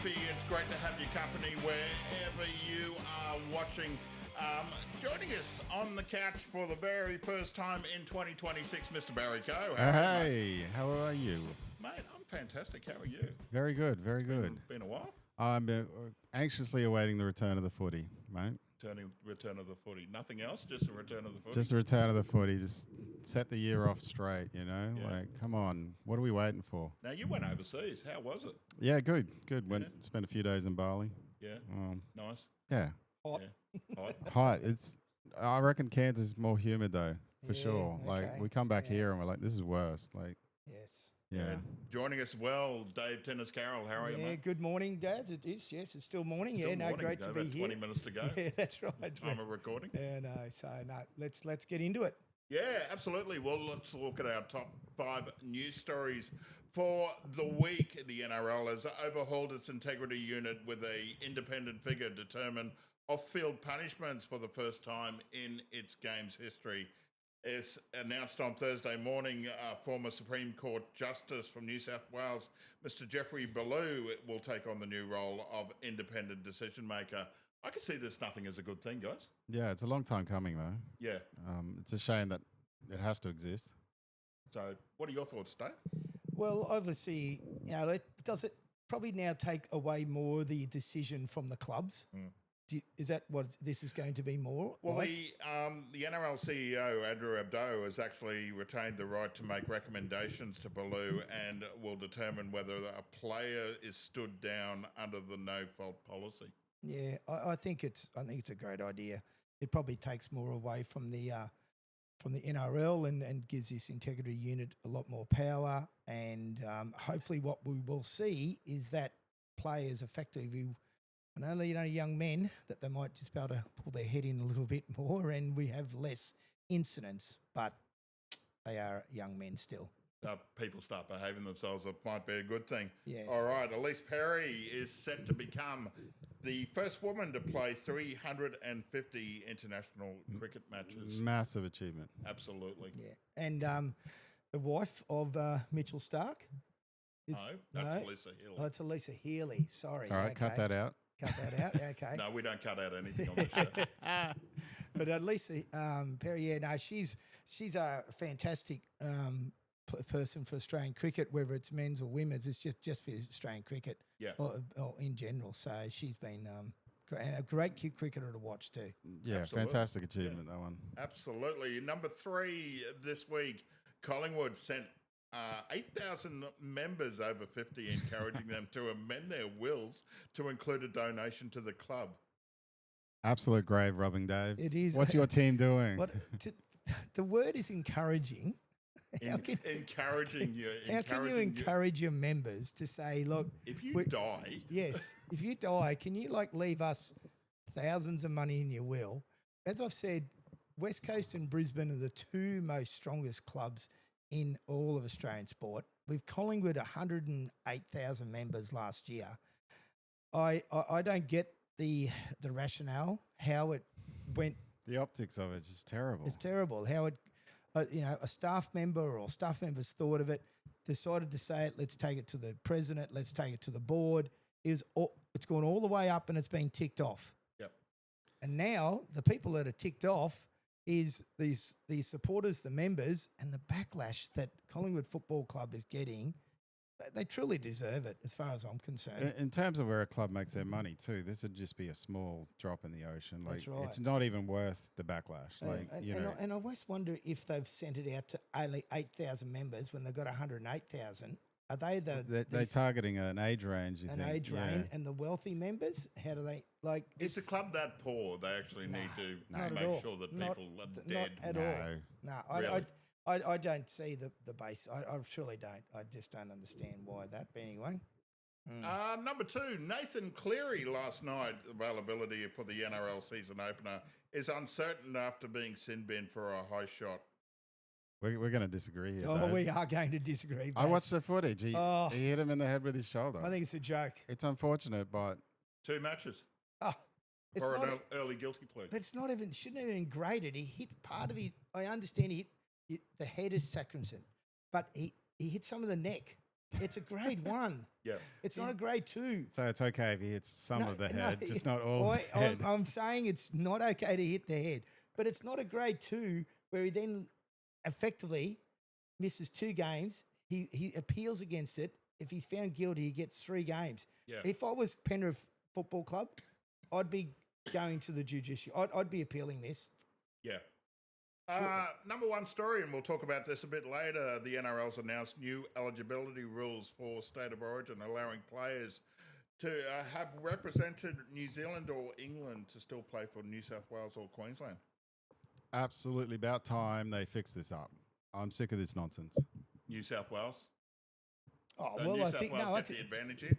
Murphy. It's great to have your company wherever you are watching. Joining us on the couch for the very first time in 2026, Mr. Barry Koch. Hey, how are you? Mate, I'm fantastic. How are you? Very good, very good. Been a while? I'm anxiously awaiting the return of the footy, mate. Return of the footy. Nothing else, just the return of the footy? Just the return of the footy. Just set the year off straight, you know? Yeah. Like, come on. What are we waiting for? Now, you went overseas. How was it? Yeah, good. Spent a few days in Bali. Yeah. Nice. Yeah. Hot. Yeah. Hot. I reckon Kansas is more humid, though, for Yeah, sure. Like, okay. we come back Yeah. here and we're like, this is worse. Like, Yes. yeah. And joining us as well, Dave Tennis Carroll. How are you, Yeah, mate? good morning, Dads. It is, yes, it's still morning. Still morning, Great to be about here. 20 minutes to go. Yeah, that's right. Time of recording. Yeah, let's get into it. Yeah, absolutely. Well, let's look at our top 5 news stories for the week. The NRL has overhauled its integrity unit with a independent figure determine off-field punishments for the first time in its game's history. As announced on Thursday morning, former Supreme Court Justice from New South Wales, Mr. Jeffrey Ballou, will take on the new role of independent decision maker. I can see this nothing as a good thing, guys. Yeah, it's a long time coming, though. Yeah. It's a shame that it has to exist. So, what are your thoughts, Dave? Well, obviously, does it probably now take away more of the decision from the clubs? Is that what this is going to be more? Well, like? the NRL CEO, Andrew Abdo, has actually retained the right to make recommendations to Ballou and will determine whether a player is stood down under the no-fault policy. Yeah, I think it's a great idea. It probably takes more away from the NRL and gives this integrity unit a lot more power. And hopefully, what we will see is that players effectively, and only young men, that they might just be able to pull their head in a little bit more, and we have less incidents. But they are young men still. People start behaving themselves. It might be a good thing. Yes. All right, Elise Perry is set to become the first woman to play 350 international cricket matches. Massive achievement. Absolutely. Yeah, and the wife of Mitchell Stark. That's Lisa Healy. Oh, it's Elisa Healy. Sorry. All right, cut that out. Cut that out. Okay. No, we don't cut out anything on the show. But Lisa Perry, yeah, no, she's a fantastic person for Australian cricket, whether it's men's or women's. It's just for Australian cricket, Yeah. or in general. So she's been a great cricketer to watch too. Yeah, Absolutely. fantastic achievement, that one. Absolutely. Number 3 this week, Collingwood sent 8,000 members over 50, encouraging them to amend their wills to include a donation to the club. Absolute grave rubbing, Dave. It is. What's your team doing? The word is encouraging. Encouraging you. How can you encourage your members to say, look, if you die? Yes, if you die, can you leave us thousands of money in your will? As I've said, West Coast and Brisbane are the 2 most strongest clubs in all of Australian sport. With Collingwood 108,000 members last year. I don't get the rationale, how it went. The optics of it is just terrible. It's terrible how it, a staff member or staff members thought of it, decided to say it. Let's take it to the president. Let's take it to the board. It's gone all the way up and it's been ticked off. Yep. And now the people that are ticked off is these supporters, the members, and the backlash that Collingwood Football Club is getting. They truly deserve it, as far as I'm concerned. In terms of where a club makes their money too, this would just be a small drop in the ocean. Like, That's right. It's not even worth the backlash. And I always wonder if they've sent it out to only 8,000 members when they've got 108,000. Are they they're targeting an age range? Range, and the wealthy members? How do they like? Is the club that poor? They actually need to make sure that people are dead. Not at all. No, Really? I don't see the base. I truly don't. I just don't understand why that. But anyway. Number 2, Nathan Cleary last night. Availability for the NRL season opener is uncertain after being sin bin for a high shot. We're going to disagree here. Oh, Dave. we are going to disagree. I watched the footage. He hit him in the head with his shoulder. I think it's a joke. It's unfortunate, but 2 matches for an early guilty plea. But it's not even, shouldn't have been graded. He hit part of the, I understand he hit the head is sacrosanct, but he hit some of the neck. It's a grade 1. Yeah. It's not a grade 2. So it's okay if he hits some No, of the no, head, just not all of the head. I'm saying it's not okay to hit the head, but it's not a grade 2 where he then effectively misses 2 games. He appeals against it. If he's found guilty, he gets 3 games. Yeah. If I was Penrith Football Club, I'd be going to the judiciary. I'd be appealing this. Yeah. Number one story, and we'll talk about this a bit later. The NRL's announced new eligibility rules for State of Origin, allowing players to have represented New Zealand or England to still play for New South Wales or Queensland. Absolutely about time they fix this up. I'm sick of this nonsense. New South Wales. Oh, So well, New I South think Wales no, I get the think advantage here.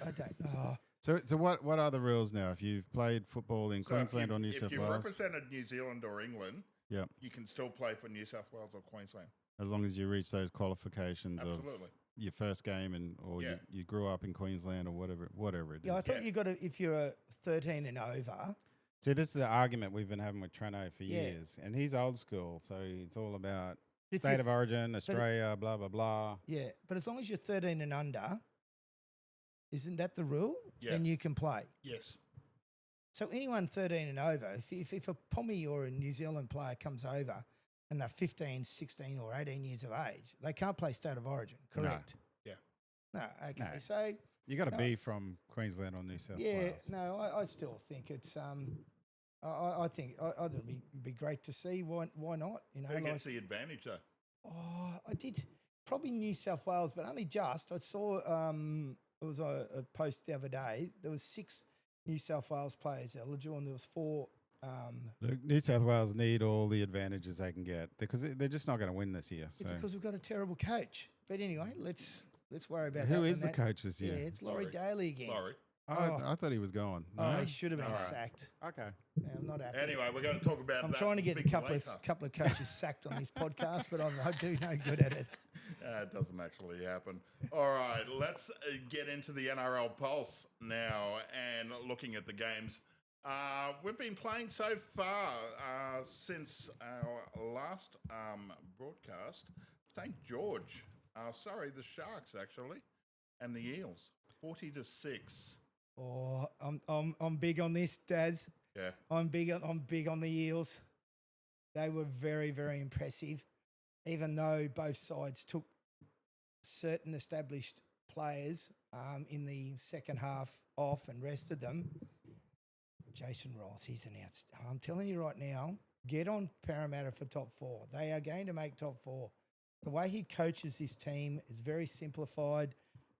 I don't know. So what are the rules now? If you've played football in Queensland or New South If you've Wales, represented New Zealand or England, Yep. you can still play for New South Wales or Queensland. as long as you reach those qualifications Absolutely. of your first game or Yeah. you grew up in Queensland or whatever it is. Yeah, I thought Yeah. you got to, if you're a 13 and over. See, this is the argument we've been having with Treno for Yeah. years, and he's old school, so it's all about If state you- of origin, Australia, blah blah blah. Yeah, but as long as you're 13 and under, isn't that the rule? Yeah. Then you can play. Yes. So anyone 13 and over, if a Pommy or a New Zealand player comes over and they're 15, 16 or 18 years of age, they can't play State of Origin, correct? Yeah. No, okay. No. So, You got to No. be from Queensland or New South yeah, Wales. no, I still think it's, I think it'd be great to see. Why not? You know, Who like, gets the advantage though? I did probably New South Wales, but only just. I saw it was a post the other day. There was 6 New South Wales players eligible, and there was 4. Look, New South Wales need all the advantages they can get because they're just not going to win this year. So Because we've got a terrible coach. But anyway, let's worry about that. who one is the then. coach this Yeah, year? it's Laurie Laurie. Daly again. Laurie. I thought he was gone. Oh, No? he should have been All right. sacked. Okay. Yeah, I'm not happy. Anyway, we're going to talk about I'm that trying to get a bit couple later. of coaches sacked on this podcast, but I do no good at it. It doesn't actually happen. All right, let's get into the NRL Pulse now and looking at the games. We've been playing so far since our last broadcast. St. George, the Sharks actually, and the Eels, 40-6. Oh, I'm big on this, Daz. Yeah, I'm big on the Eels. They were very, very impressive, even though both sides took certain established players in the second half off and rested them. Jason Ross, he's announced. I'm telling you right now, get on Parramatta for top 4. They are going to make top 4. The way he coaches this team is very simplified.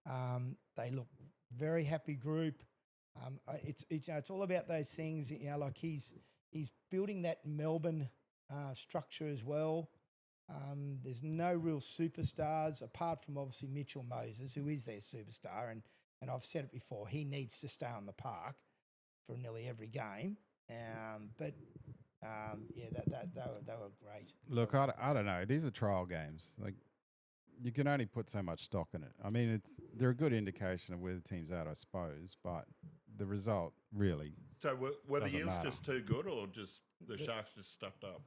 They look very happy group. It's all about those things. Like he's building that Melbourne structure as well. There's no real superstars apart from obviously Mitchell Moses, who is their superstar, and I've said it before, he needs to stay on the park for nearly every game. They were great. Look, I don't know. These are trial games. Like, you can only put so much stock in it. I mean, they're a good indication of where the team's at, I suppose, but the result really. so were the Doesn't Eels matter. just too good, or just the Sharks just stuffed up?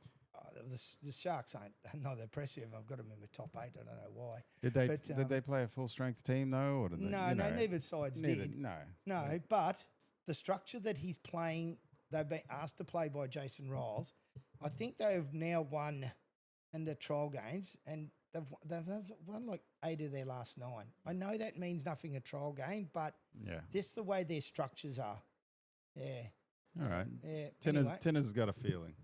The Sharks ain't not impressive. I've got them in the top 8. I don't know why. Did they play a full strength team though, or did they? No, neither sides did. No. But the structure that he's playing, they've been asked to play by Jason Riles. I think they've now won in the trial games, and they've won like 8 of their last 9. I know that means nothing a trial game, but Yeah. this is the way their structures are. Yeah. All right. Yeah. Tinner's Anyway, got a feeling.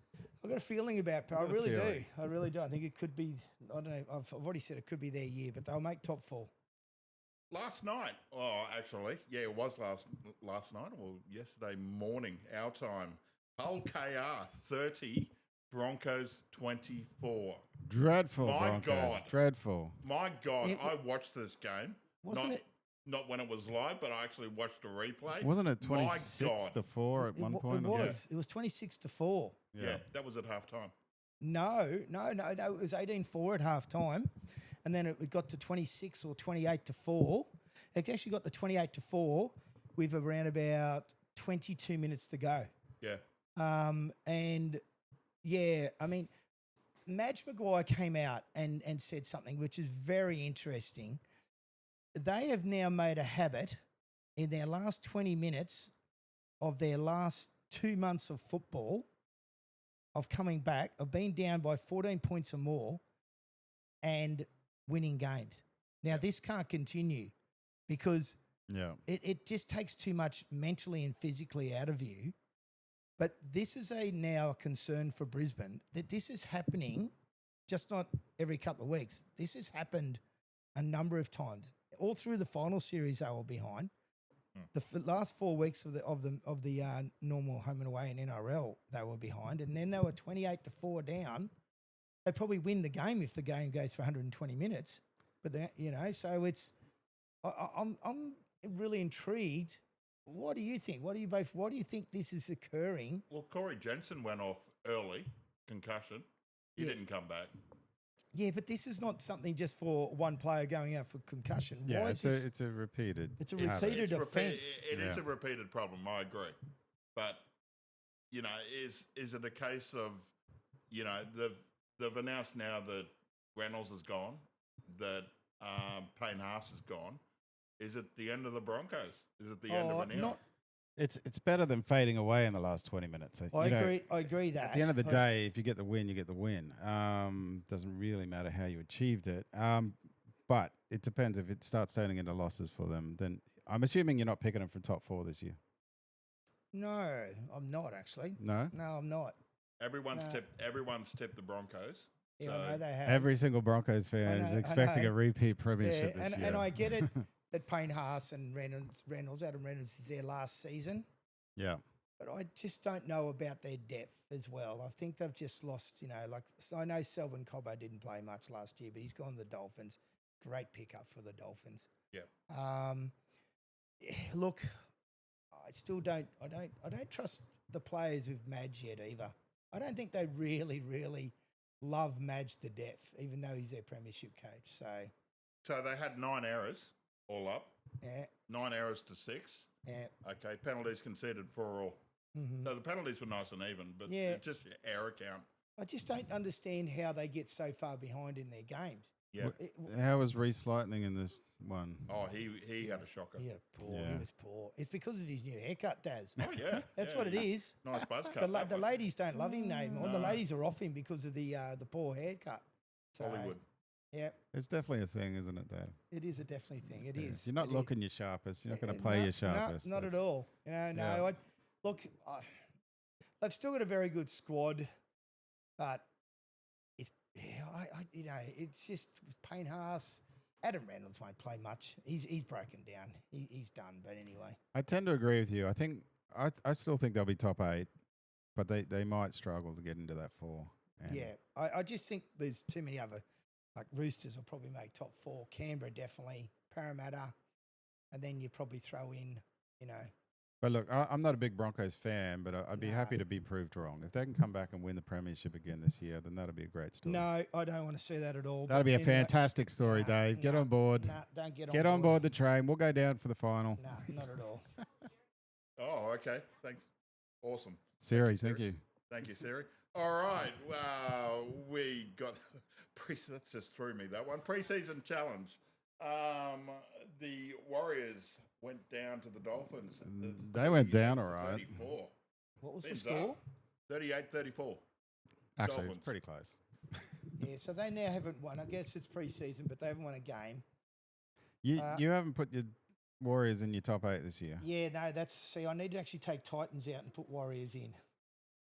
I've got a feeling about it. I Got a really do. feeling. I really do. I think it could be, I don't know, I've already said it could be their year, but they'll make top 4. Last night, actually, yeah, it was last night or yesterday morning, our time. Hull KR 30, Broncos 24. Dreadful, My Broncos. God. Dreadful. My God, It- I watched this game. Wasn't it? Not when it was live, but I actually watched the replay. Wasn't it My 26-4 at one point? It or was. It was 26-4. Yeah, that was at halftime. No. It was 18-4 at half time. And then it got to 26 or 28-4. It actually got to 28-4 with around about 22 minutes to go. Yeah. And yeah, I mean, Madge Maguire came out and said something which is very interesting. They have now made a habit in their last 20 minutes of their last 2 months of football of coming back, of being down by 14 points or more and winning games. Now, this can't continue because it just takes too much mentally and physically out of you. But this is now a concern for Brisbane, that this is happening just not every couple of weeks. This has happened a number of times. All through the final series, they were behind. The last 4 weeks of the normal home and away in NRL, they were behind, and then they were 28-4 down. They probably win the game if the game goes for 120 minutes. But so it's. I'm really intrigued. What do you think? What do you think this is occurring? Well, Corey Jensen went off early, concussion. He didn't come back. Yeah, but this is not something just for one player going out for concussion. Yeah, Why it's a repeated. It's a repeated offence. It is a repeated problem. I agree, but is it a case of they've announced now that Reynolds is gone, that Payne Haas is gone. Is it the end of the Broncos? Is it the end of an era? It's better than fading away in the last 20 minutes. I agree that. At the end of the day, if you get the win, you get the win. Doesn't really matter how you achieved it. But it depends. If it starts turning into losses for them, then I'm assuming you're not picking them from top 4 this year. No, I'm not actually. No? No, I'm not. Everyone's tipped the Broncos. Yeah, So I know they have. Every single Broncos fan is expecting a repeat premiership this year. And I get it that Payne Haas and Adam Reynolds is their last season. Yeah. But I just don't know about their depth as well. I think they've just lost, so I know Selwyn Cobbo didn't play much last year, but he's gone to the Dolphins. Great pickup for the Dolphins. Yeah. Look, I still don't trust the players with Madge yet either. I don't think they really, really love Madge to death, even though he's their premiership coach. So they had 9 errors all up. Yeah. 9 errors to 6. Yeah. Okay. Penalties conceded 4 all. Mm-hmm. So the penalties were nice and even, but it's just error count. I just don't understand how they get so far behind in their games. Yeah. How was Reece Lightning in this one? Oh, he had a shocker. He was poor. It's because of his new haircut, Daz. Oh, yeah. That's what it is. Nice buzz cut. The ladies don't love him no more. No. The ladies are off him because of the poor haircut. So, Hollywood. Yeah. It's definitely a thing, isn't it, Dad? It is a definitely thing. It is. You're not looking your sharpest. You're not going to play your sharpest. No, not at all. No. They've still got a very good squad, but it's just Payne Haas. Adam Reynolds won't play much. He's broken down. He's done. But anyway, I tend to agree with you. I still think they'll be top 8, but they might struggle to get into that 4. I just think there's too many other, like Roosters will probably make top 4. Canberra definitely, Parramatta, and then you probably throw in, But look, I'm not a big Broncos fan, but I'd be happy to be proved wrong. If they can come back and win the premiership again this year, then that'll be a great story. No, I don't want to see that at all. That'll be a fantastic story, Dave. Get on board. No, don't get on board the train. We'll go down for the final. No, not at all. Oh, okay. Thanks. Awesome. Siri, thank you. Thank you, Siri. All right. We got that just threw me, that one. Pre-season challenge. The Warriors went down to the Dolphins. They went down all right. 34. What was the score? 38-34. Actually, Dolphins. pretty close. Yeah, so they now haven't won. I guess it's pre-season, but they haven't won a game. You haven't put your Warriors in your top 8 this year. Yeah, no, I need to actually take Titans out and put Warriors in.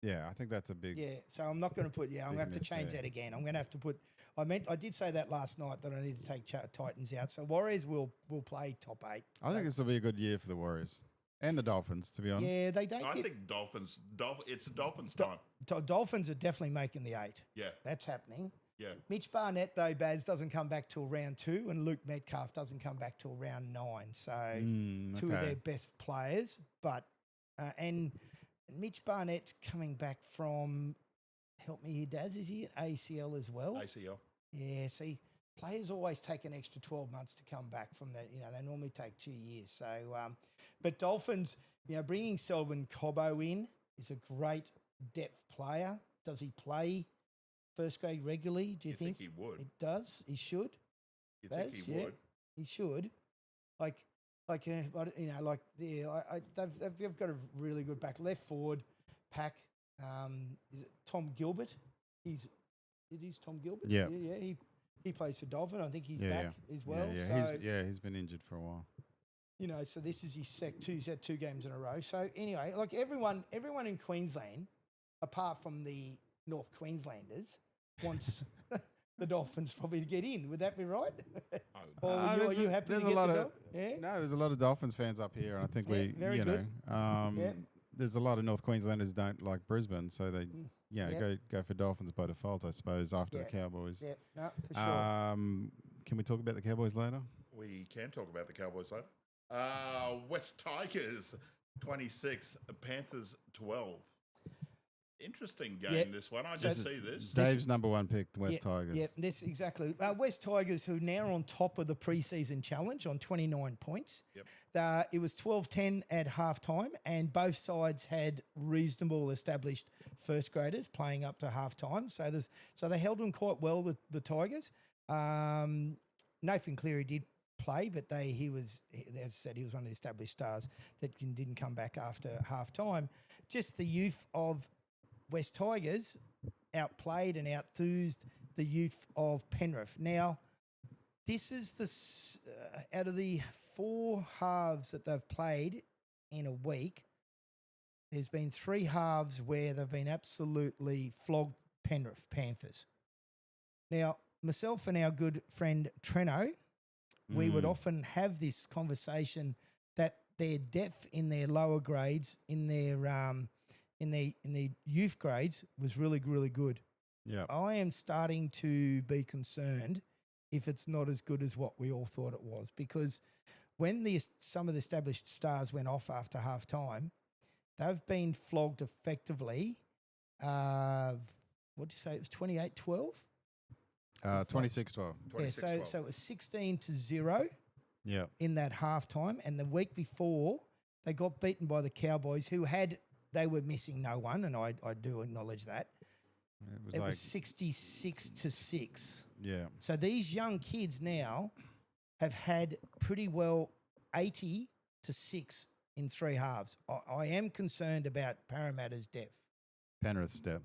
Yeah, I think that's a big... Yeah, so I'm not going to put... I'm going to have to change that again. I'm going to have to put... I did say that last night that I need to take Titans out. So Warriors will play top 8. I think this will be a good year for the Warriors. And the Dolphins, to be honest. Yeah, they don't I think Dolphins... It's Dolphins time. Dolphins are definitely making the 8. Yeah. That's happening. Yeah. Mitch Barnett, though, Baz, doesn't come back till round 2, and Luke Metcalf doesn't come back till round 9. So two of their best players. But... and Mitch Barnett's coming back from... Help me here, Daz. Is he at ACL as well? ACL. Yeah, see, players always take an extra 12 months to come back from that. They normally take 2 years. So, but Dolphins, bringing Selwyn Cobbo in is a great depth player. Does he play first grade regularly? Do you think he would? it does? He should. You think he would? He should. Like they've got a really good back left forward pack. Is it Tom Gilbert? It is Tom Gilbert. Yeah. He plays for Dolphin. I think he's Yeah, back as well. Yeah, So he's been injured for a while. so this is his he's had 2 games in a row. So anyway, like everyone in Queensland, apart from the North Queenslanders, wants the Dolphins probably to get in. Would that be right? Or are you happy to get the Dolphins? Yeah? No, there's a lot of Dolphins fans up here, and I think very good. there's a lot of North Queenslanders don't like Brisbane, so they go for Dolphins by default, I suppose, after the Cowboys. Yeah, no, for sure. Can we talk about the Cowboys later? We can talk about the Cowboys later. West Tigers 26, Panthers 12. Interesting game, this one. I just see this. Dave's number 1 pick, West Tigers. Yeah, this exactly. West Tigers, who are now on top of the pre-season challenge on 29 points. Yep. It was 12-10 at halftime, and both sides had reasonable established first graders playing up to halftime. So they held them quite well, the Tigers. Nathan Cleary did play, but he was, as I said, he was one of the established stars that didn't come back after halftime. Just the youth of West Tigers outplayed and outenthused the youth of Penrith. Now, this is out of the 4 halves that they've played in a week, there's been 3 halves where they've been absolutely flogged Penrith Panthers. Now, myself and our good friend Treno, we would often have this conversation that their depth in their lower grades, in their youth grades, was really, really good. Yeah. I am starting to be concerned if it's not as good as what we all thought it was, because when some of the established stars went off after half time, they've been flogged effectively. What'd you say? It was 28-12? 26-12. Yeah, so it was 16-0 in that halftime. And the week before, they got beaten by the Cowboys, they were missing no one, and I do acknowledge that. It was 66-6. Yeah. So these young kids now have had pretty well 80-6 in 3 halves. I am concerned about Parramatta's depth. Penrith's depth.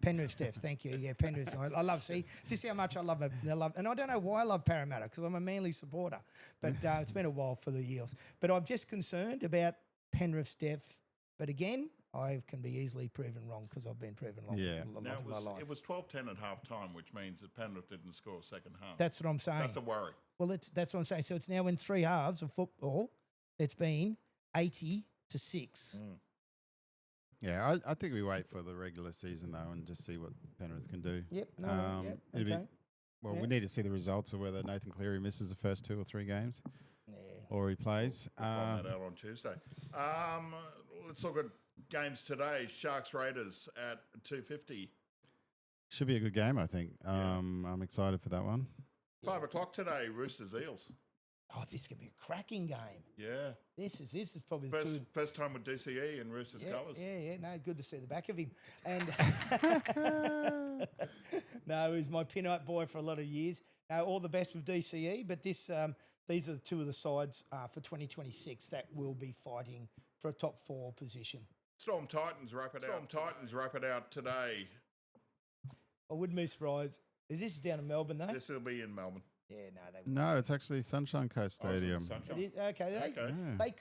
Penrith's depth. Thank you. Yeah, Penrith. I love. See, this is how much I love it. And I don't know why I love Parramatta, because I'm a Manly supporter. But it's been a while for the Eels. But I'm just concerned about Penrith's depth. But again, I can be easily proven wrong, because I've been proven wrong a lot of my life. It was 12-10 at half time, which means that Penrith didn't score a second half. That's what I'm saying. That's a worry. Well, that's what I'm saying. So it's now in 3 halves of football, it's been 80-6. Yeah, I think we wait for the regular season, though, and just see what Penrith can do. Yep. Okay. We need to see the results of whether Nathan Cleary misses the first 2 or 3 games or he plays. We'll find that out on Tuesday. Let's look at games today. Sharks Raiders at 2:50. Should be a good game, I think. I'm excited for that one. 5 o'clock today, Roosters Eels. Oh, this is going to be a cracking game. Yeah. This is probably first time with DCE in Roosters colours. Yeah. No, good to see the back of him. And no, he's my pin-up boy for a lot of years. All the best with DCE, but these are 2 of the sides for 2026 that will be fighting for a top 4 position. Storm Titans wrap it out today. I wouldn't be surprised. Is this down in Melbourne, though? This will be in Melbourne. Yeah, no, it's actually Sunshine Coast Stadium. It is? Okay. They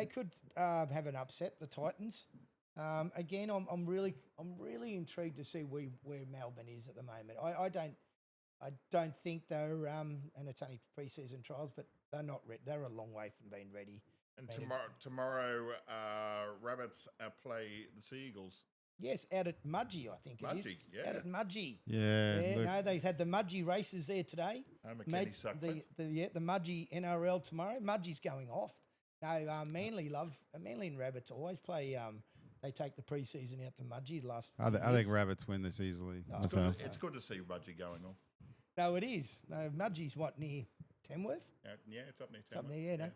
could have an upset, the Titans. Again, I'm really intrigued to see where Melbourne is at the moment. I don't think they're and it's only pre-season trials, but they're not ready. They're a long way from being ready. And tomorrow, Rabbits play the Sea Eagles. Yes, out at Mudgee, I think it is. Yeah. Out at Mudgee. Yeah. They've had the Mudgee races there today. McKenny Suckford. The Mudgee NRL tomorrow. Mudgee's going off. No, Manly and Rabbits always play. They take the pre-season out to Mudgee I think Rabbits win this easily. It's good to see Mudgee going on. No, it is. No, Mudgee's near Tamworth? Yeah, it's up near Tamworth.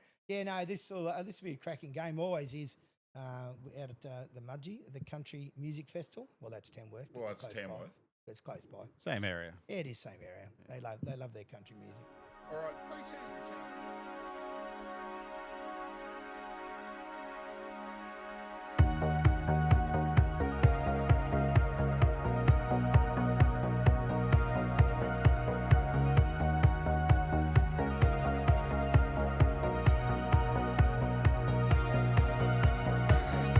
This will be a cracking game. Always is. Out at the Mudgee, the Country Music Festival. Well, that's Tamworth. Well, that's Tamworth. It's close by. Same area. Yeah, it is same area. They love their country music. All right, pre-season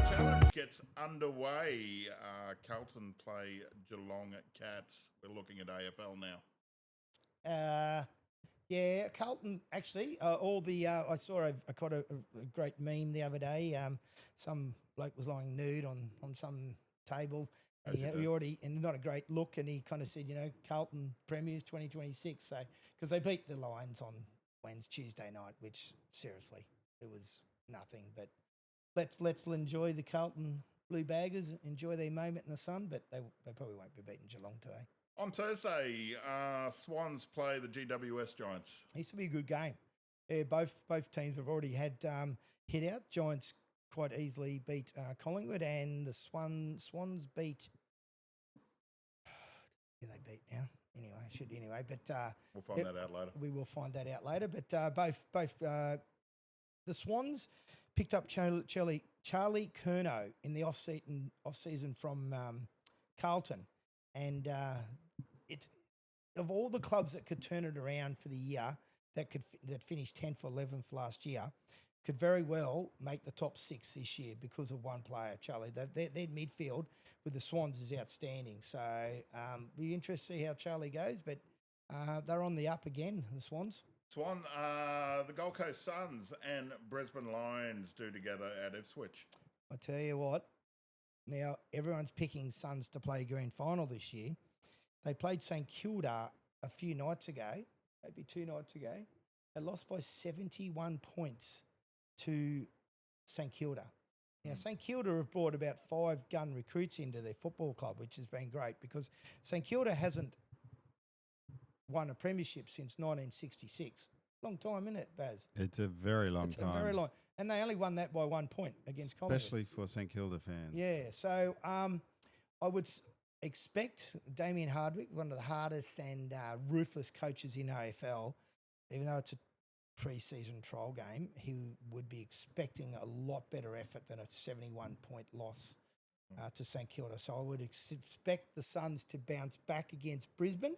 challenge. Gets underway. Carlton play Geelong Cats. We're looking at AFL now. Yeah, Carlton actually. All the I saw I caught a great meme the other day. Some bloke was lying nude on some table. And he already, and not a great look, and he kind of said, Carlton Premiers 2026. So because they beat the Lions on Tuesday night, which seriously it was nothing. But let's enjoy the Carlton Blue Baggers, enjoy their moment in the sun. But they probably won't be beating Geelong today. On Thursday, Swans play the GWS Giants. Used to be a good game. Yeah, both teams have already had hit out. Giants quite easily beat Collingwood, and the Swans beat. Who they beat now? Anyway, but we'll find that out later. We will find that out later. But both the Swans picked up Charlie Curnow in the off season from Carlton, and it's of all the clubs that could turn it around for the year that finished 10th or 11th last year, could very well make the top 6 this year because of one player, Charlie. Their midfield with the Swans is outstanding. So be interested to see how Charlie goes, but they're on the up again, the Swans. The Gold Coast Suns and Brisbane Lions do together at Ipswich. I tell you what, now everyone's picking Suns to play grand final this year. They played St Kilda a few nights ago, maybe 2 nights ago. They lost by 71 points to St Kilda. Now, St Kilda have brought about 5 gun recruits into their football club, which has been great because St Kilda hasn't won a premiership since 1966. Long time, isn't it, Baz? It's a very long time. It's a very long. And they only won that by 1 point against Collingwood. Especially for St Kilda fans. Yeah, so I would expect Damien Hardwick, one of the hardest and ruthless coaches in AFL, even though it's a pre-season trial game, he would be expecting a lot better effort than a 71-point loss to St Kilda. So I would expect the Suns to bounce back against Brisbane.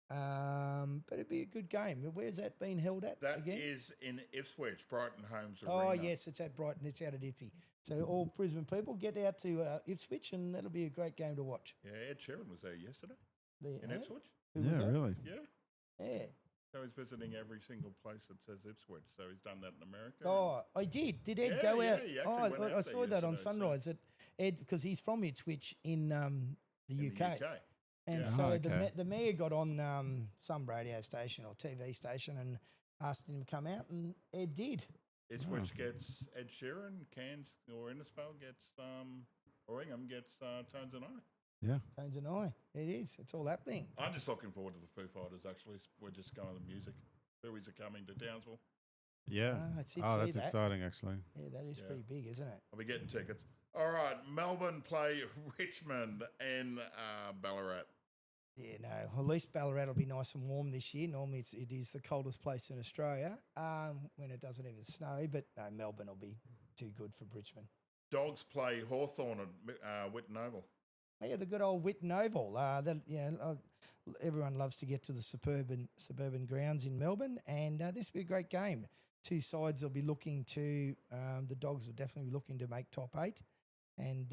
But it'd be a good game. Where's that being held at That again? is in Ipswich, Brighton Homes Arena. Oh, yes, it's at Brighton. It's out at Ippy. So all Brisbane people, get out to Ipswich, and that'll be a great game to watch. Yeah, Ed Sheeran was there yesterday in Ipswich. Yeah, really? Yeah. Yeah. So he's visiting every single place that says Ipswich. So he's done that in America. Oh, I did. Did Ed go out? He actually went I out saw there that on yesterday, Sunrise. That Ed, because he's from Ipswich in the UK. And Yeah. so okay. the mayor got on some radio station or TV station and asked him to come out, and Ed did. Ipswich gets Ed Sheeran, Cairns or Innisfail gets, or Ingham gets Tones and I. Yeah. Tones and I. It is. It's all happening. I'm just looking forward to the Foo Fighters, actually. We're just going to the music. Fooeyes are coming to Townsville. Yeah. That's That's exciting, actually. Yeah, that is pretty big, isn't it? I'll be getting tickets. All right, Melbourne play Richmond in Ballarat. Yeah, no. At least Ballarat will be nice and warm this year. Normally it is the coldest place in Australia when it doesn't even snow. But no, Melbourne will be too good for Richmond. Dogs play Hawthorn at Whitten Oval. Yeah, the good old Whitten Oval. Everyone loves to get to the suburban grounds in Melbourne, and this will be a great game. Two sides will be looking to. The Dogs will definitely be looking to make top 8, and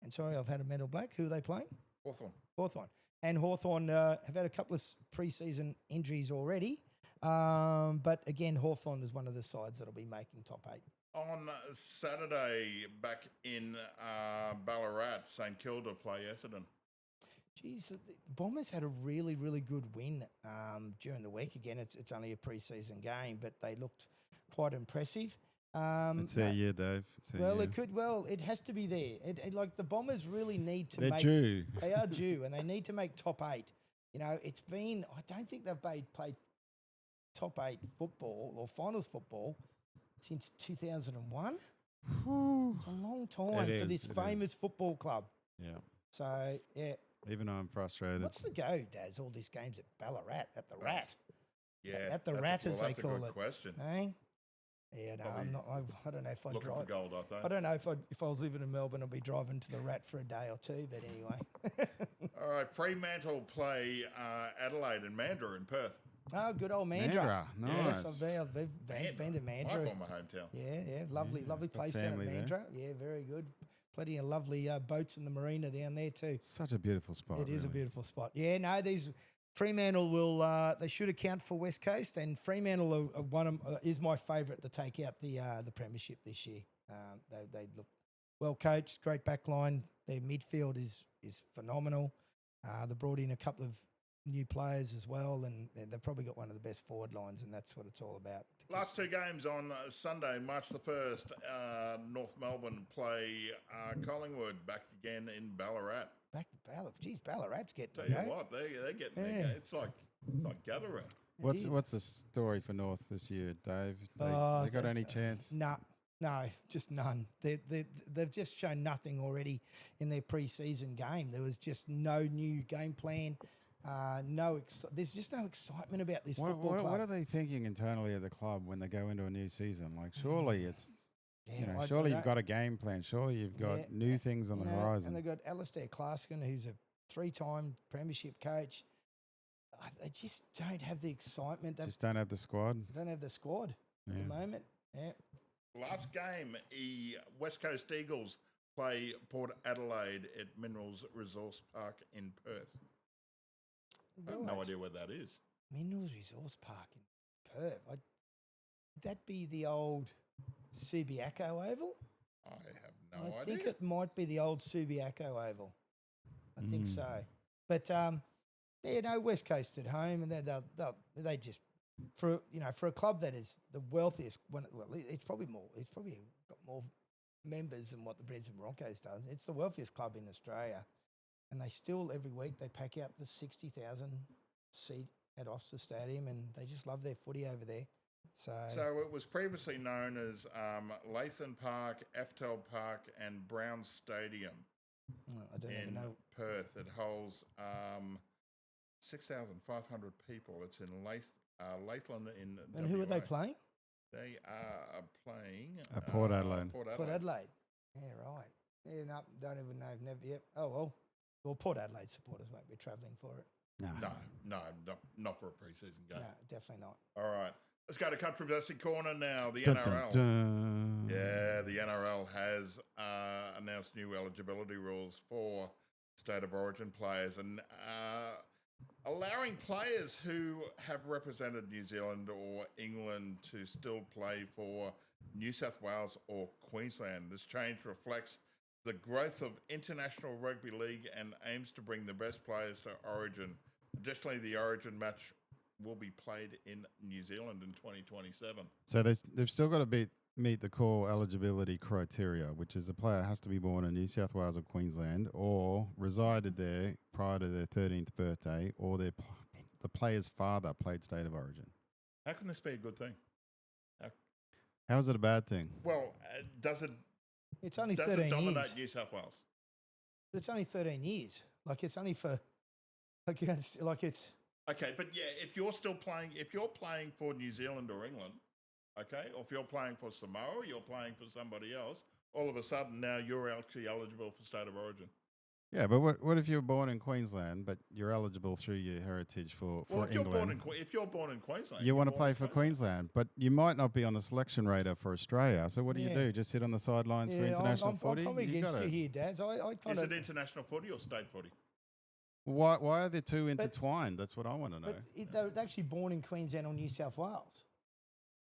sorry, I've had a mental blank. Who are they playing? Hawthorn. And Hawthorn have had a couple of pre-season injuries already. But again, Hawthorn is one of the sides that will be making top 8. On Saturday, back in Ballarat, St Kilda play Essendon. Geez, the Bombers had a really, really good win during the week. Again, it's only a pre-season game, but they looked quite impressive. It's their year, Dave. It has to be there. Like the Bombers really need to They're make. due. They are due, and they need to make top 8. You know, it's been. I don't think they've played top 8 football or finals football since 2001. It's a long time for this famous football club. Yeah. So yeah, even though I'm frustrated. What's the go, Daz? All these games at Ballarat, at the Rat. Yeah, At the that's Rat, as they that's a call good it. question. Eh? Yeah, no, Probably I'm not. I don't know if I'd Looking for drive. gold, I think. I don't know if I was living in Melbourne, I'd be driving to the Rat for a day or two. But anyway. All right, Fremantle play Adelaide and Mandurah in Perth. Oh, good old Mandurah. Mandurah, Yes, nice. I've been to My Mandurah. former hometown. Yeah, lovely got place down at family there. Mandurah. Yeah, very good. Plenty of lovely boats in the marina down there too. Such a beautiful spot. It is a really. beautiful spot. Yeah, no, these Fremantle will they should account for West Coast, and Fremantle is my favourite to take out the premiership this year. They look well coached, great back line. Their midfield is phenomenal. They brought in a couple of new players as well, and they've probably got one of the best forward lines, and that's what it's all about. Last two games on Sunday, March the 1st, North Melbourne play Collingwood back again in Ballarat. Back to Ballarat. Geez, Ballarat's getting Tell a you go. what, they're getting Yeah. it's like gather round. What's the story for North this year, Dave? They got any chance? No, just none. They've just shown nothing already in their pre-season game. There was just no new game plan. There's just no excitement about this football club. What are they thinking internally at the club when they go into a new season? Like, surely it's, Yeah, surely you've got a game plan. Surely you've got new things on the horizon. And they've got Alistair Claskin, who's a 3-time premiership coach. They just don't have the excitement. Just don't have the squad. Don't have the squad at the moment. Yeah. Last game, West Coast Eagles play Port Adelaide at Minerals Resource Park in Perth. I have no idea where that is. Minerals Resource Park in Perth. Would that be the old Subiaco Oval? I have no I idea. think it might be the old Subiaco Oval. I think so. But West Coast at home, and they just for a club that is the wealthiest. It's probably got more members than what the Brisbane Broncos does. It's the wealthiest club in Australia, and they still every week they pack out the 60,000 seat at Optus Stadium, and they just love their footy over there. So it was previously known as Lathan Park, Aftel Park, and Brown Stadium I don't even in know. Perth. It holds 6,500 people. It's in Lathan in And who are they WA. playing? They are playing Port Adelaide. Port Port Adelaide. Yeah, right. Yeah, no, don't even know. Never yet. Oh well. Well, Port Adelaide supporters won't be travelling for it. No, not for a pre-season game. No, definitely not. All right. Let's go to Controversy Corner now. The Dun, NRL. dun, dun. Yeah, the NRL has announced new eligibility rules for State of Origin players and allowing players who have represented New Zealand or England to still play for New South Wales or Queensland. This change reflects the growth of international rugby league and aims to bring the best players to Origin. Additionally, the Origin match will be played in New Zealand in 2027. So they've still got to meet the core eligibility criteria, which is a player has to be born in New South Wales or Queensland or resided there prior to their 13th birthday or the player's father played State of Origin. How can this be a good thing? How is it a bad thing? Well, does it It's only 13 dominate years. New South Wales? But it's only 13 years. Like it's only for, it's. Okay, but yeah, if you're playing for New Zealand or England, okay, or if you're playing for Samoa, you're playing for somebody else, all of a sudden now you're actually eligible for State of Origin. Yeah, but what if you're born in Queensland, but you're eligible through your heritage for If England? you're born in Queensland, You want to born play in for Queensland, but you might not be on the selection radar for Australia. So what do you do? Just sit on the sidelines for international footy? I'm probably against you here, Daz. I kind Is of. it international footy or state footy? Why are the two intertwined? That's what I want to know. But they're actually born in Queensland or New South Wales.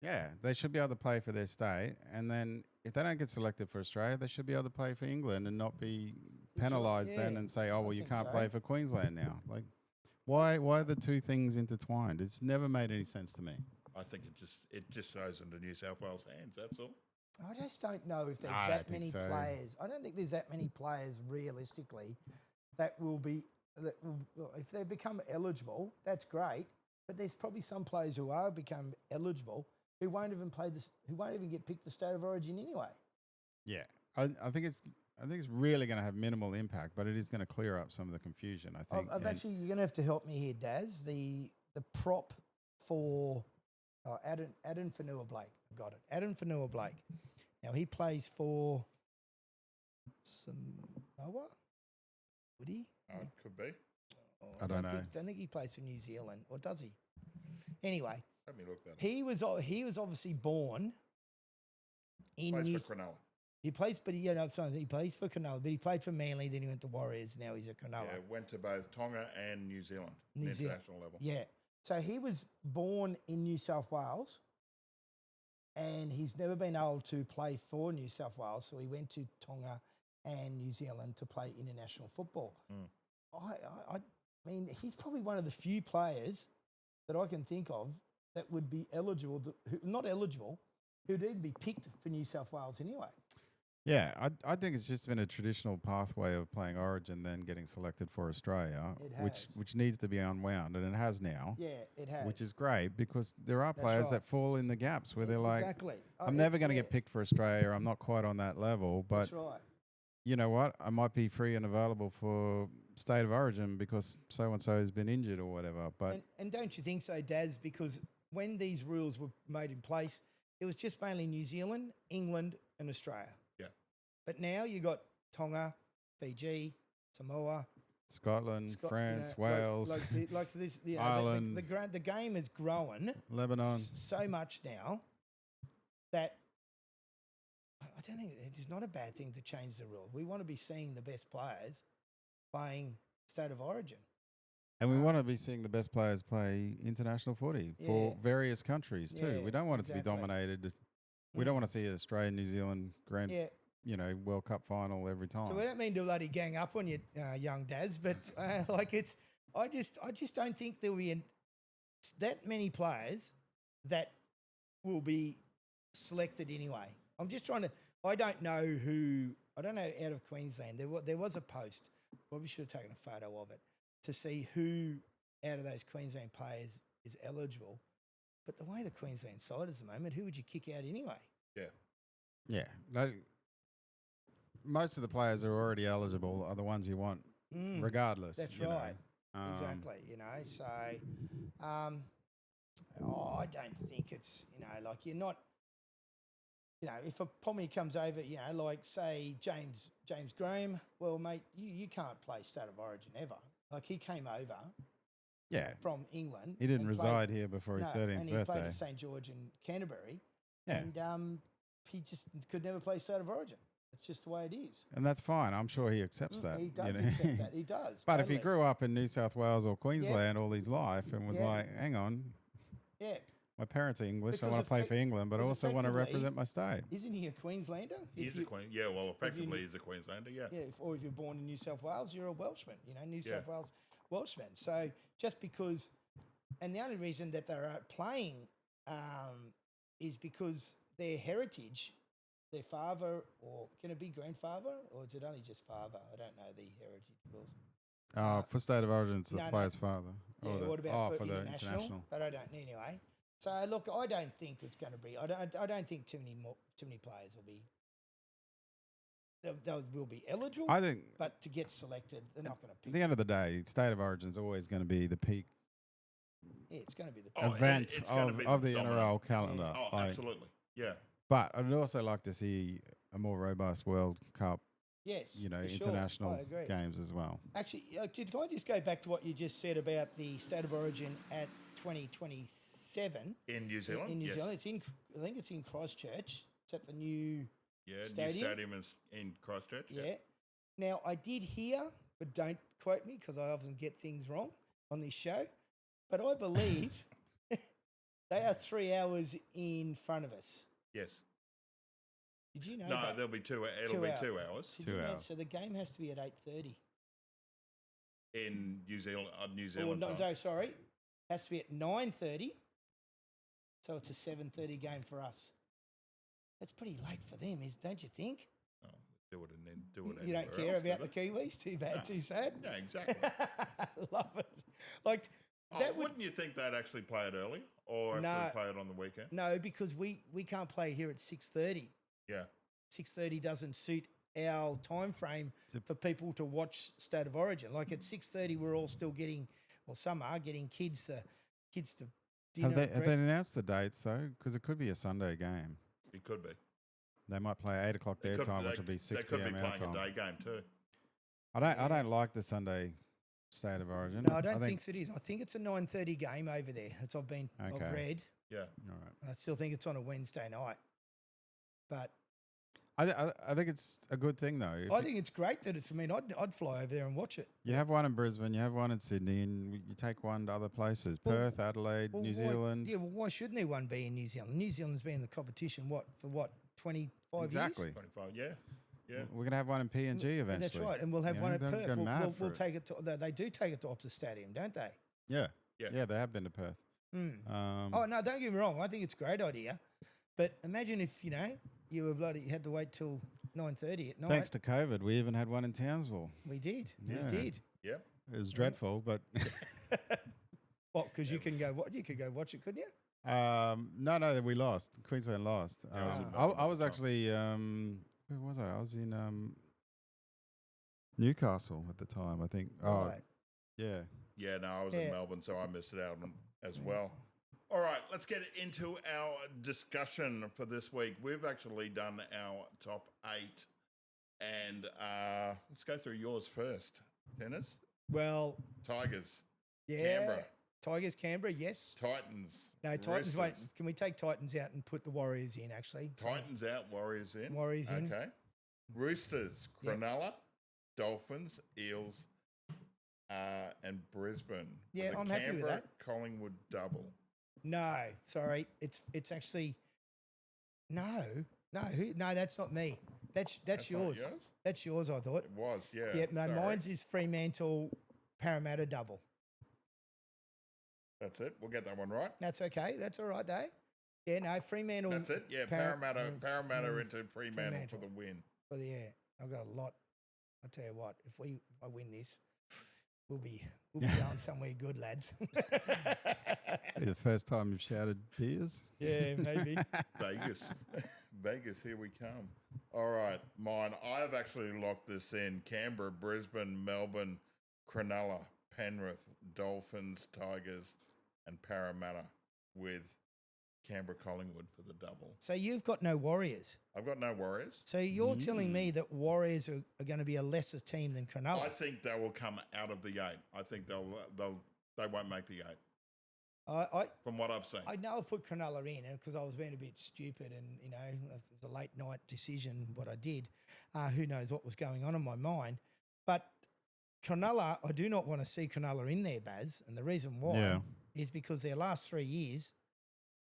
Yeah, they should be able to play for their state, and then if they don't get selected for Australia, they should be able to play for England and not be penalised then and say, oh, well, you can't play for Queensland now. Like, why are the two things intertwined? It's never made any sense to me. I think it just goes into New South Wales' hands. That's all. I just don't know if there's I that don't many think so. players. I don't think there's that many players realistically that will be. If they become eligible, that's great. But there's probably some players who are become eligible who won't even play this, who won't even get picked for State of Origin anyway. Yeah, I think it's I think it's really going to have minimal impact, but it is going to clear up some of the confusion, I think. I've actually, you're going to have to help me here, Daz. The prop for Adam Fanua Blake. Got it. Adam Fanua Blake. Now, he plays for Samoa? Would he? Could be. I don't know. Don't think he plays for New Zealand, or does he? Anyway, Let me look that up. he was obviously born in Plays New for Cronulla. He plays, but he plays for Cronulla, but he played for Manly, then he went to Warriors, now he's at Cronulla. Yeah, went to both Tonga and New Zealand, international level. Yeah. So he was born in New South Wales, and he's never been able to play for New South Wales, so he went to Tonga and New Zealand to play international football. I mean, he's probably one of the few players that I can think of that would be eligible, not eligible, who'd even be picked for New South Wales anyway. Yeah, I think it's just been a traditional pathway of playing Origin, then getting selected for Australia, which needs to be unwound, and it has now. Yeah, it has. Which is great because there are players that fall in the gaps where they're like, exactly. I'm never going to get picked for Australia. I'm not quite on that level, but That's right. you know what? I might be free and available for State of Origin because so-and-so has been injured or whatever. But and don't you think so, Daz? Because when these rules were made in place, it was just mainly New Zealand, England and Australia. Yeah. But now you got Tonga, Fiji, Samoa, Scotland, France, Wales, like this, Ireland. The game has grown Lebanon so much now that I don't think it is not a bad thing to change the rule. We want to be seeing the best players playing State of Origin. And we want to be seeing the best players play international footy for various countries too. Yeah, we don't want it to be dominated. We don't want to see Australia, New Zealand World Cup final every time. So we don't mean to bloody gang up on you, young Daz, but I just don't think there will be that many players that will be selected anyway. I'm just trying to. I don't know out of Queensland. There was a post. Probably should have taken a photo of it to see who out of those Queensland players is eligible. But the way the Queensland side is at the moment, who would you kick out anyway? Yeah. Yeah. Most of the players who are already eligible are the ones you want, regardless. That's right. Exactly. So I don't think it's, like you're not, if a Pommy comes over, like say James Graham, well, mate, you can't play State of Origin ever. Like he came over from England. He didn't reside here before his 13th and he birthday. played at St. George in Canterbury. Yeah. And he just could never play State of Origin. It's just the way it is. And that's fine. I'm sure he accepts that. He does accept that. He does. But if he grew up in New South Wales or Queensland all his life and was like, hang on, my parents are English, Because I want to play for England, but I also want to effectively, represent my state. Isn't he a Queenslander? Effectively he's a Queenslander, yeah. Yeah, or if you're born in New South Wales, you're a Welshman, New South Wales Welshman. So just because, and the only reason that they're out playing is because their heritage, their father, or can it be grandfather, or is it only just father? I don't know the heritage rules. For State of Origin, it's the player's father. Yeah, what about for the international? international? But I don't anyway. So look, I don't think it's going to be. I don't think too many players will be. They will be eligible. I think, but to get selected, they're not going to pick. At the end of the day, State of Origin is always going to be the peak. Yeah, it's going to be the event of the NRL calendar. Yeah. Absolutely. Yeah. But I'd also like to see a more robust World Cup. Yes, international games as well. Actually, can I just go back to what you just said about the State of Origin at 2027 in New Zealand? In New Zealand, I think it's in Christchurch. It's at the new stadium. New stadium is in Christchurch. Yeah. Now I did hear, but don't quote me because I often get things wrong on this show. But I believe they are 3 hours in front of us. Yes. Did you know? No, that? there'll be 2 hours. It'll be 2 hours. 2 hours. So the game has to be at 8:30 in New Zealand. New Zealand. Sorry, has to be at 9:30. So it's a 7:30 game for us. That's pretty late for them, don't you think? Oh, do it. You don't care about the Kiwis? Too bad, too sad. Yeah, exactly. Love it. Like that. Wouldn't you think they'd actually play it early, or actually play it on the weekend? No, because we can't play here at 6:30. Yeah. 6:30 doesn't suit our time frame for people to watch State of Origin. Like at 6:30, we're all still getting, well, some are getting kids to dinner. Have they announced the dates though? Because it could be a Sunday game. It could be. They might play 8 o'clock their time, which will be 6 They could be p.m. our playing time. a day game too. I don't like the Sunday State of Origin. No, I don't think so. It is. I think it's a 9:30 game over there. That's I've read. Yeah. All right. I still think it's on a Wednesday night. But I think it's a good thing though. I think it's great that it's. I mean, I'd fly over there and watch it. You have one in Brisbane, you have one in Sydney, and you take one to other places: Perth, Adelaide, New Zealand. Yeah, well, why shouldn't there one be in New Zealand? New Zealand's been in the competition 25 Exactly. years? 25. Yeah. Yeah. We're gonna have one in PNG eventually. That's right, and we'll have You one know, at don't Perth. go mad for We'll it. take it to. They do take it to Optus Stadium, don't they? Yeah. Yeah. Yeah, they have been to Perth. Oh no, don't get me wrong. I think it's a great idea, but imagine if you were you had to wait till 9:30 at night. Thanks to COVID, we even had one in Townsville. We did. Yeah. We did. Yep. It was dreadful, but What? Because you can go. What? You could go watch it, couldn't you? no, we lost. Queensland lost. Yeah, it was a I was actually where was I? I was in Newcastle at the time, I think. Oh, Right. yeah. Yeah, no, I was in Melbourne, so I missed it out as well. All right, let's get into our discussion for this week. We've actually done our top 8, and let's go through yours first. Tennis, Well, Tigers, yeah. Canberra. Tigers, Canberra, yes. Titans. No, Titans. Wait, Roosters. can we take Titans out and put the Warriors in? Actually, Titans out, Warriors in. Warriors in. Okay. Roosters, Yep. Cronulla, Dolphins, Eels, and Brisbane. For Yeah, the I'm happy with Canberra that. Collingwood double. No, sorry, it's actually no. That's not me. That's That's not yours. That's yours. I thought. It was, yeah. Yeah, no, sorry. mine's is Fremantle, Parramatta double. That's it. We'll get that one right. That's okay. That's all right, though. Yeah, no, Fremantle. That's it. Yeah, Parramatta into Fremantle for the win. Well, yeah, I've got a lot. I'll tell you what. If I win this, we'll be going somewhere good, lads. The first time you've shouted beers. Yeah, maybe. Vegas. Vegas, here we come. All right, mine. I have actually locked this in. Canberra, Brisbane, Melbourne, Cronulla, Penrith, Dolphins, Tigers, and Parramatta with Canberra Collingwood for the double. So you've got no Warriors. I've got no Warriors. So you're telling me that Warriors are going to be a lesser team than Cronulla? I think they will come out of the 8. I think they won't make the 8. From what I've seen. I know I put Cronulla in because I was being a bit stupid and, it was a late night decision what I did. Who knows what was going on in my mind. But Cronulla, I do not want to see Cronulla in there, Baz. And the reason why is because their last 3 years,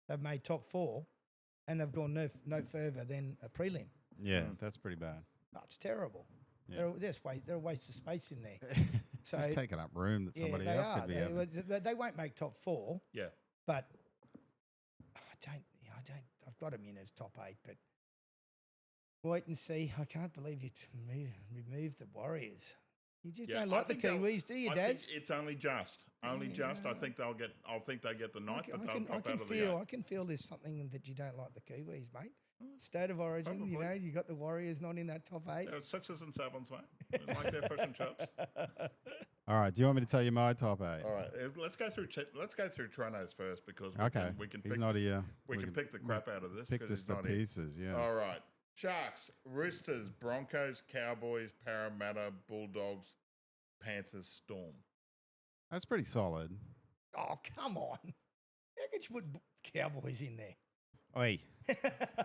they've made top 4 and they've gone no further than a prelim. Yeah, that's pretty bad. That's terrible. Yeah. They're a waste of space in there. So Just taking up room that somebody they else are. could be having. They won't make top 4. Yeah. But I've got them in as top 8, but wait and see. I can't believe you removed the Warriors. You just don't like the Kiwis, do you, Daz? It's only just. I think they get the 9th, but they'll pop out of the 8. I can feel there's something that you don't like the Kiwis, mate. State of Origin, Probably. you got the Warriors not in that top 8. They're 6s and 7s, mate. They like their fish and chips. All right. Do you want me to tell you my top 8? All right, let's go through Toronto's first because we can He's pick not this, here. we can pick the crap out of this Pick because this he's to not here. pieces. Yeah. All right, Sharks, Roosters, Broncos, Cowboys, Parramatta, Bulldogs, Panthers, Storm. That's pretty solid. Oh, come on. How could you put Cowboys in there? Oi.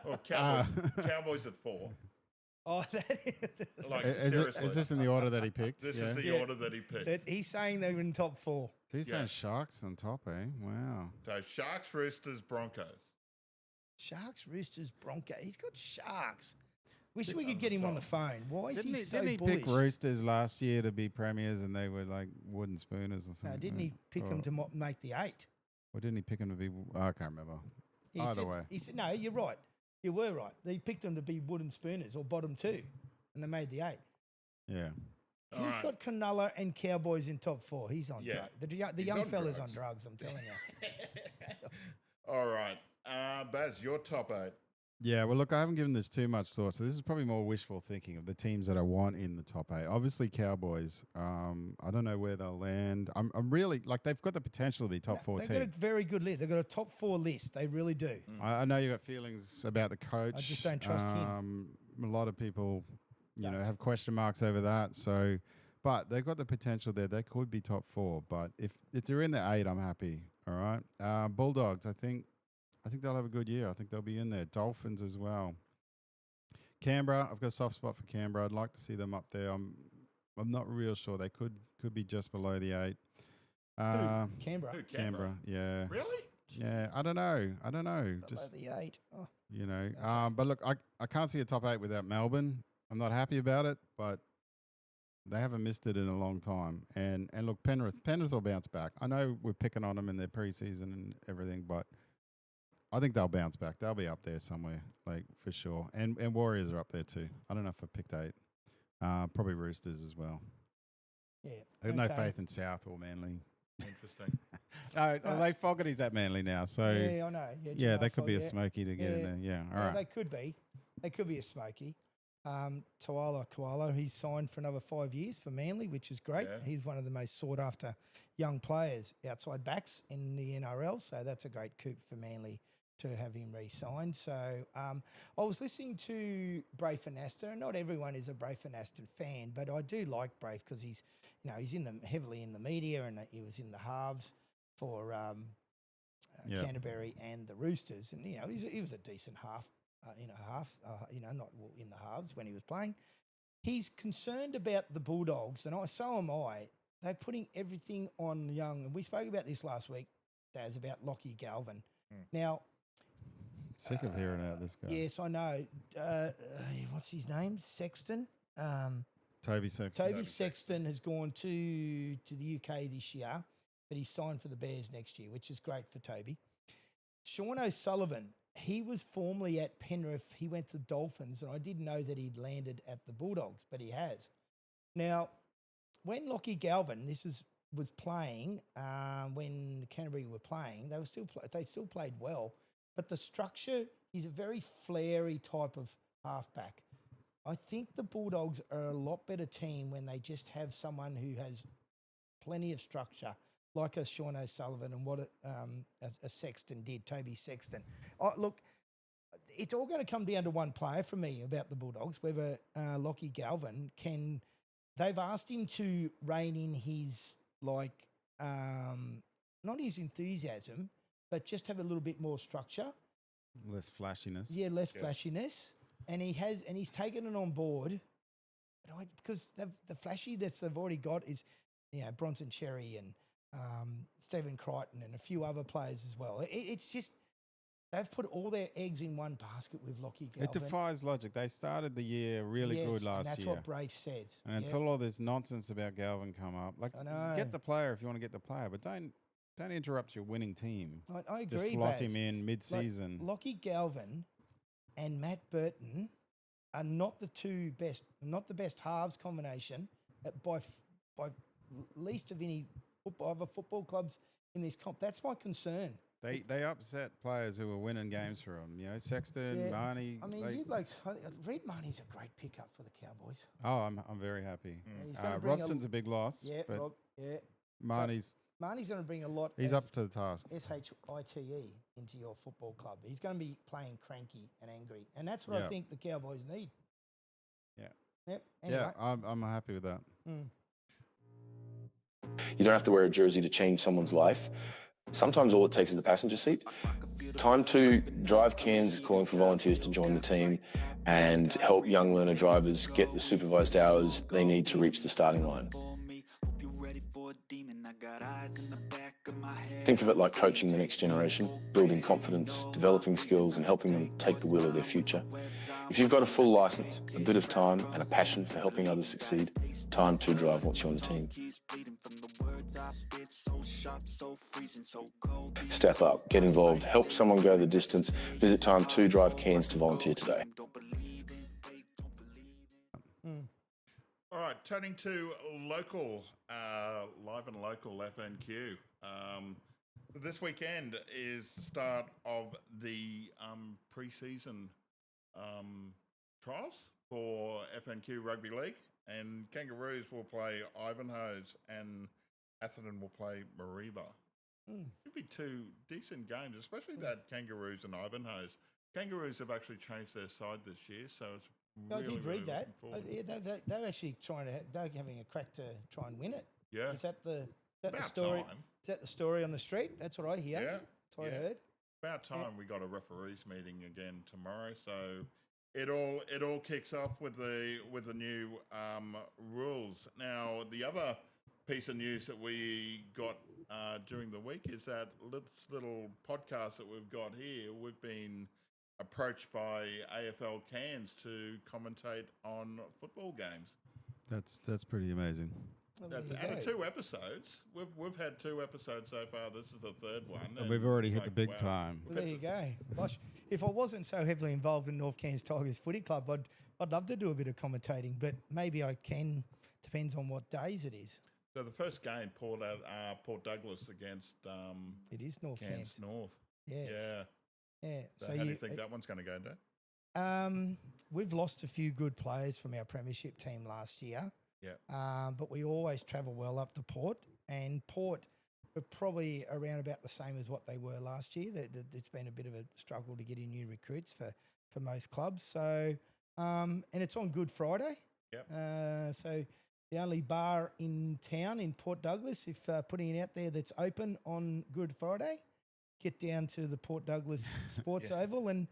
Well, Cowboys at 4. Oh, Like Is this in the order that he picked? This Yeah. is the order that he picked. he's saying they were in top 4. So he's Yeah. saying Sharks on top, eh? Wow. So Sharks, Roosters, Broncos. Sharks, Roosters, Broncos. He's got Sharks. Wish we could get him on the phone. Why is Didn't he so didn't he bullish? pick Roosters last year to be premiers and they were like wooden spooners or something? No, didn't he pick them to make the 8? Or didn't he pick them to be... I can't remember. Either way. He said, no, you're right. You were right. They picked them to be wooden spooners or bottom 2, and they made the 8. Yeah. All He's right. got Cronulla and Cowboys in top 4. He's on Yeah. drugs. The He's young on fella's drugs. on drugs, I'm telling you. All right. Baz, your top 8. Yeah, well, look, I haven't given this too much thought, so this is probably more wishful thinking of the teams that I want in the top 8. Obviously, Cowboys. I don't know where they'll land. I'm really like they've got the potential to be top 14. They've got a very good list. They've got a top 4 list. They really do. I know you got feelings about the coach. I just don't trust him. A lot of people, have question marks over that. So, but they've got the potential there. They could be top 4. But if they're in the 8, I'm happy. All right. Bulldogs. I think they'll have a good year. I think they'll be in there. Dolphins as well. Canberra. I've got a soft spot for Canberra. I'd like to see them up there. I'm not real sure. They could be just below the 8. Canberra. Who, Canberra. Yeah. Really? Yeah, I don't know. Just the 8. Oh. But look, I can't see a top 8 without Melbourne. I'm not happy about it, but they haven't missed it in a long time. And look, Penrith will bounce back. I know we're picking on them in their preseason and everything, but I think they'll bounce back. They'll be up there somewhere, like for sure. And Warriors are up there too. I don't know if I picked 8. Probably Roosters as well. Yeah. I have no faith in South or Manly. Interesting. No, Lee Fogarty's at Manly now, so Yeah, I know. yeah, they could be a smoky to get in there. Yeah, all right. They could be. They could be a smoky. Tuala Koala, he's signed for another 5 years for Manly, which is great. Yeah. He's one of the most sought after young players outside backs in the NRL, so that's a great coup for Manly to have him re-signed. So I was listening to Braith and Aston, and not everyone is a Braith and Aston fan, but I do like Braith because he's heavily in the media, and he was in the halves for Canterbury and the Roosters, and he was a decent half. Not in the halves when he was playing. He's concerned about the Bulldogs, and so am I. They're putting everything on young, and we spoke about this last week, Daz, about Lockie Galvin. Now, sick of hearing out this guy. Yes, I know. What's his name? Sexton. Toby Sexton. Toby Sexton has gone to the UK this year, but he's signed for the Bears next year, which is great for Toby. Sean O'Sullivan. He was formerly at Penrith. He went to Dolphins, and I didn't know that he'd landed at the Bulldogs, but he has. Now, when Lockie Galvin, was playing, when Canterbury were playing, they still played well, but the structure, he's a very flary type of halfback. I think the Bulldogs are a lot better team when they just have someone who has plenty of structure, like a Sean O'Sullivan and what a Sexton did, Toby Sexton. Look, it's all going to come down to one player for me about the Bulldogs, whether Lockie Galvin can... They've asked him to rein in his, not his enthusiasm, but just have a little bit more structure. Less flashiness. Yeah, less flashiness. And he's taken it on board. But because the flashy that they've already got is, Bronson Cherry and Stephen Crichton and a few other players as well. It's just they've put all their eggs in one basket with Lockie Galvin. It defies logic. They started the year really good last year. That's what Braith said. And until all this nonsense about Galvin come up, get the player if you want to get the player, but don't interrupt your winning team. I agree. Just slot him in mid-season. Lockie Galvin and Matt Burton are not the best halves combination by least of any other football clubs in this comp. That's my concern. They upset players who were winning games for them. Sexton, Marnie. I mean, you blokes, Reed Marnie's a great pickup for the Cowboys. Oh, I'm very happy. Robson's a big loss. Yeah, but Marnie's going to bring a lot. He's up to the task. SHITE into your football club. He's going to be playing cranky and angry, and that's what I think the Cowboys need. Yeah. Yep. Anyway. Yeah, I'm happy with that. You don't have to wear a jersey to change someone's life. Sometimes all it takes is the passenger seat. Time to Drive Cairns is calling for volunteers to join the team and help young learner drivers get the supervised hours they need to reach the starting line. Think of it like coaching the next generation, building confidence, developing skills and helping them take the wheel of their future. If you've got a full licence, a bit of time and a passion for helping others succeed, Time to Drive wants you on the team. Step up, get involved, help someone go the distance. Visit Time to Drive Cairns to volunteer today. All right, turning to local, live and local FNQ. This weekend is the start of the pre-season trials for FNQ Rugby League, and Kangaroos will play Ivanhoe's and Atherton will play Mareeba. Should be two decent games, especially that Kangaroos and Ivanhoe's. Kangaroos have actually changed their side this year, so it's I really, did really read that. looking forward. Yeah, they're actually they're having a crack to try and win it. Yeah. Is that the About story? time. Is that the story on the street? That's what I hear. Yeah. That's what I heard. About time we got a referees meeting again tomorrow, so it all kicks off with the new rules. Now, the other piece of news that we got during the week is that this little podcast that we've got here. We've been approached by AFL Cairns to commentate on football games. That's pretty amazing. Well, That's there you out of go. 2 episodes. We've had 2 episodes so far. This is the 3rd one, And we've already hit the like, big wow. time. Well, there you go. Gosh, if I wasn't so heavily involved in North Cairns Tigers Footy Club, I'd love to do a bit of commentating, but maybe I can. Depends on what days it is. So the first game, Port Douglas against It is North Cairns Cairns. North. Yes. Yeah. Yeah. So how do you think that one's going to go, Dave? We've lost a few good players from our premiership team last year. Yeah. But we always travel well up to Port, and Port are probably around about the same as what they were last year. It's been a bit of a struggle to get in new recruits for most clubs. So, and it's on Good Friday. Yep. So the only bar in town in Port Douglas, if putting it out there, that's open on Good Friday, get down to the Port Douglas Sports Oval and.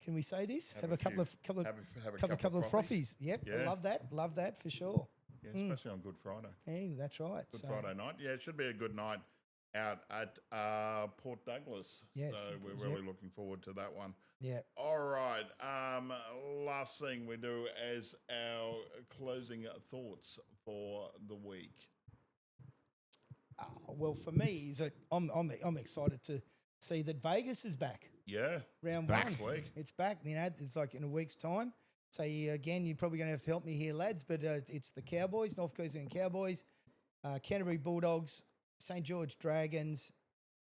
Can we say this? Have a couple of frothies. Yep, Yeah. I love that for sure. Yeah, especially on Good Friday. Yeah, that's right. Good Friday night. Yeah, it should be a good night out at Port Douglas. Yes, So we're really looking forward to that one. Yeah. All right. Last thing we do as our closing thoughts for the week. Well, for me, is that I'm excited to see that Vegas is back. Yeah. Round back one. next week. It's back. It's like in a week's time. So again, you're probably going to have to help me here, lads. But it's the Cowboys, North Queensland Cowboys, Canterbury Bulldogs, St George Dragons,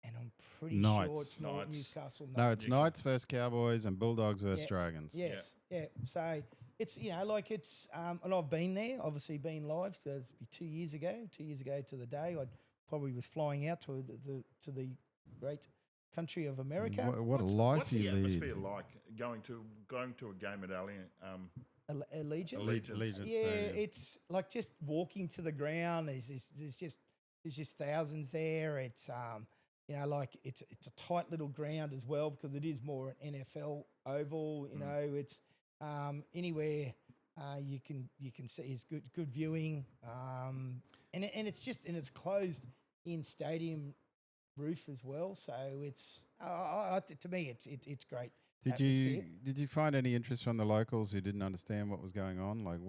and I'm pretty sure it's not Knights. Newcastle Knights. No, it's Knights versus Cowboys and Bulldogs versus Dragons. Yes, yeah. So it's and I've been there. Obviously, been live. So it's 2 years ago. 2 years ago to the day, I probably was flying out to the great country of America. What a life What's you the lead. atmosphere like going to a game at Allegiance. Allegiance Yeah, Stadium. it's like just walking to the ground. There's just thousands there. It's it's a tight little ground as well because it is more an NFL oval. It's anywhere you can see is good viewing. And it's closed in stadium roof as well. So it's to me it's great. Did you find any interest from the locals who didn't understand what was going on? Like,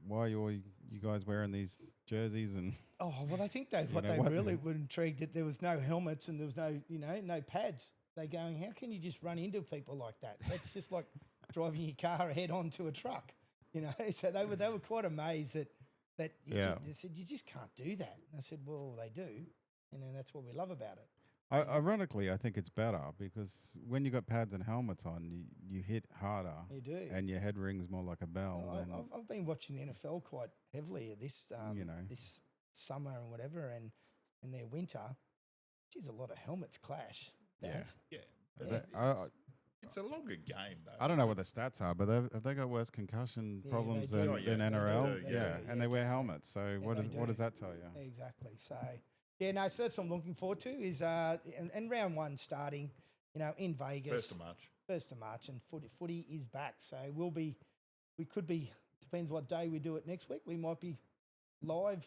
why are you guys wearing these jerseys? And Oh well, I think they really were intrigued that there was no helmets and there was no pads. They going, how can you just run into people like that? That's just like driving your car head onto a truck, So they were quite amazed that they said you just can't do that. And I said, well, they do, and then that's what we love about it. Ironically, I think it's better because when you got pads and helmets on, you hit harder. You do. And your head rings more like a bell. Well, I've been watching the NFL quite heavily this this summer and whatever, and in their winter. Geez, a lot of helmets clash. Yeah. It's a longer game, though. I don't know what the stats are, but have they got worse concussion problems they than do. than NRL? They do, And they wear definitely. helmets. So what does that tell you? Exactly. So so that's what I'm looking forward to is and round one starting, in Vegas. 1st of March, and footy is back. So we could be, depends what day we do it next week. We might be live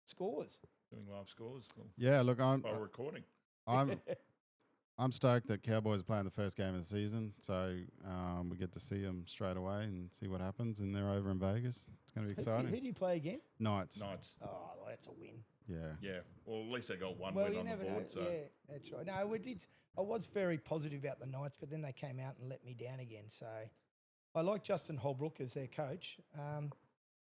scores. Doing live scores. Cool. Yeah, look, By recording. I'm stoked that Cowboys are playing the first game of the season, so we get to see them straight away and see what happens. And they're over in Vegas. It's going to be exciting. Who do you play again? Knights. Oh, that's a win. Yeah. Yeah. Well, at least they got one Well, win you on the never board. know. So Yeah, that's right. No, I was very positive about the Knights, but then they came out and let me down again. So I like Justin Holbrook as their coach,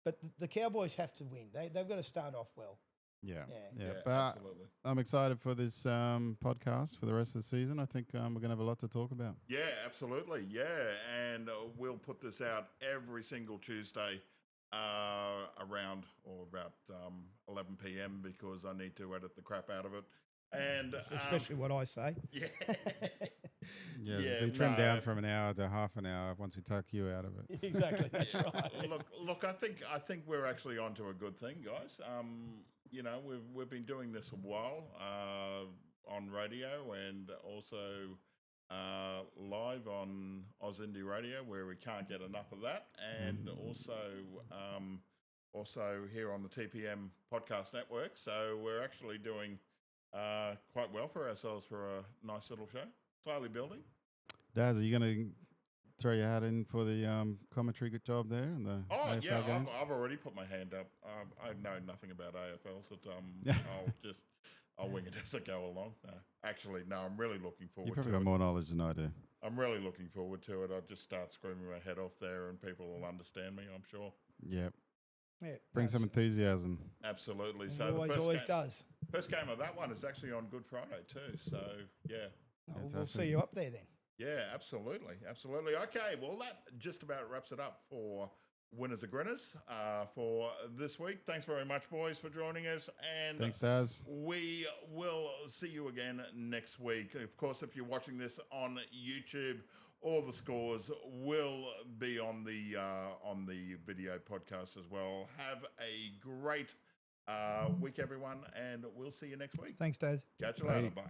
but the Cowboys have to win. They've got to start off well. Yeah. Yeah. But absolutely. I'm excited for this podcast for the rest of the season. I think we're going to have a lot to talk about. Yeah, absolutely. Yeah, and we'll put this out every single Tuesday around or about 11 p.m. because I need to edit the crap out of it. And Especially what I say. yeah, Yeah, we trim down from an hour to half an hour once we tuck you out of it. Exactly. That's right. Look, I think we're actually onto a good thing, guys. You know, we've been doing this a while on radio and also live on Oz Indie Radio, where we can't get enough of that, and also here on the TPM Podcast Network. So we're actually doing quite well for ourselves for a nice little show. Slowly building. Daz, are you going to throw your hat in for the commentary good job there in the AFL games? I've already put my hand up. I know nothing about AFL, so I'll wing it as I go along. No, I'm really looking forward to it. You've probably got more knowledge than I do. I'm really looking forward to it. I'll just start screaming my head off there and people will understand me, I'm sure. Yep. Yeah, Bring some enthusiasm. Absolutely. It So always does. First game of that one is actually on Good Friday too. So, yeah. We'll see you up there then. Yeah, absolutely. Okay, well, that just about wraps it up for Winners and Grinners for this week. Thanks very much, boys, for joining us. And thanks, Daz. We will see you again next week. Of course, if you're watching this on YouTube, all the scores will be on the video podcast as well. Have a great week, everyone, and we'll see you next week. Thanks, Daz. Catch you later. Bye.